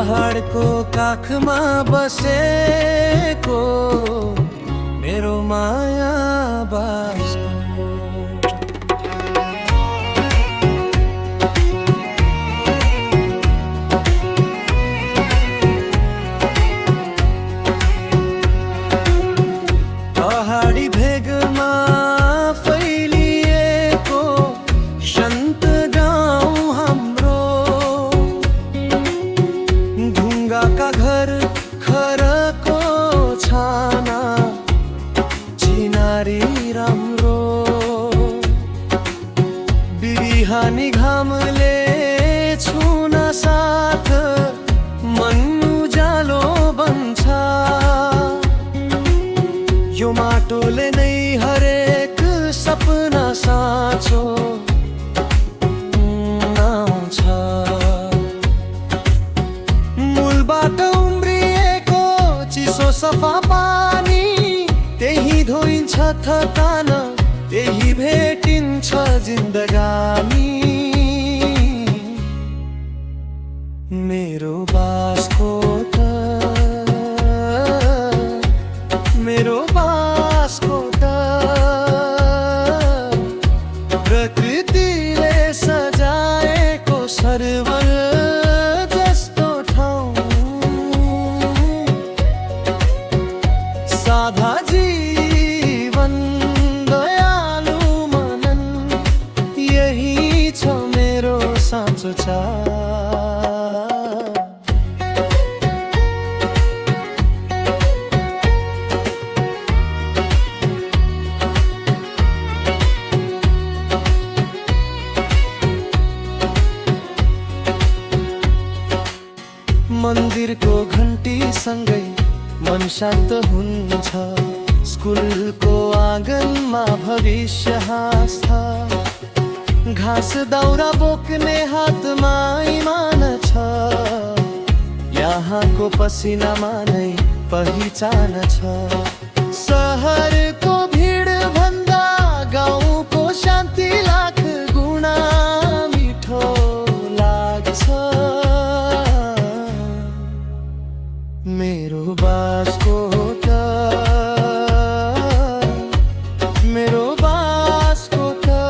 पहाडको काखमा बसेको मेरो माया बासको पहाडी भेगमा फैलिएको शान्त गाउँ हाम्रो ढुङ्गाका घर खरको छाना चिनारी राम्रो बिहानी घामले छुन साथ मन उज्यालो बन्छ यो माटोले नै हरेक सपना साँचो आउँछ मूलबाट उम्रिएको चिसो सफा पानी त्यही धोइन्छ थकान त्यही भेटिन्छ जिन्दगानी मेरो बासकोटा मेरो बासकोटा प्रकृतिले सजाएको सरोवर जस्तो ठाउँ साधा जीवन दयालु मनन यही छ मेरो साँचो छ मन्दिरको घन्टीसँगै मन शान्त हुन्छ स्कुलको आँगनमा भविष्य हाँस्छ घाँस दाउरा बोक्ने हातमा इमान छ यहाँको पसिनामा नै पहिचान छ सहरको भिड भन्दा गाउँको शान्ति लाख गुणा मिठो लाग्छ मेरो बासकोटा मेरो बासकोटा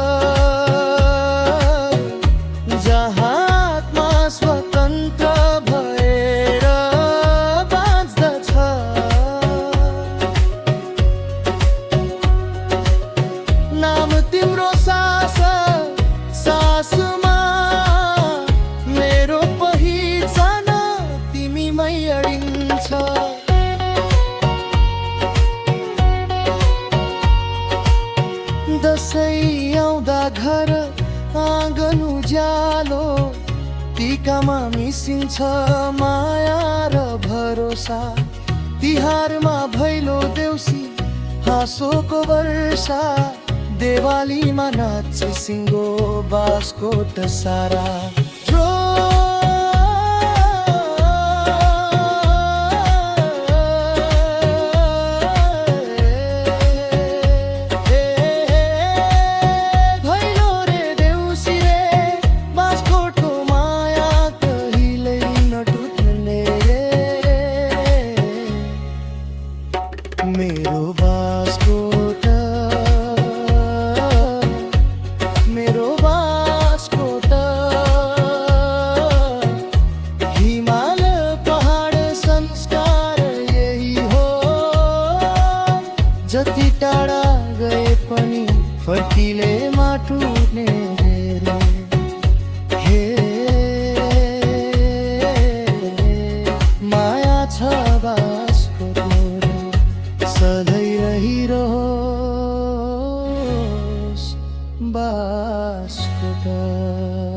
जहाँ आत्मा स्वतन्त्र भएर बाँच्दछ नाम तिम्रो सास सासमा मेरो पहिचान तिमीमै अडिन्छ दसैँ आउँदा घर आँगन उज्यालो टिकामा मिसिन्छ माया र भरोसा तिहारमा भैलो देउसी हाँसोको वर्षा देवालीमा नाच्छ सिङ्गो बासकोट सारा मेरो बासकोटा मेरो बासकोटा हिमाल पहाड संस्कार यही हो जति टाढा गए पनि फर्किले माटुने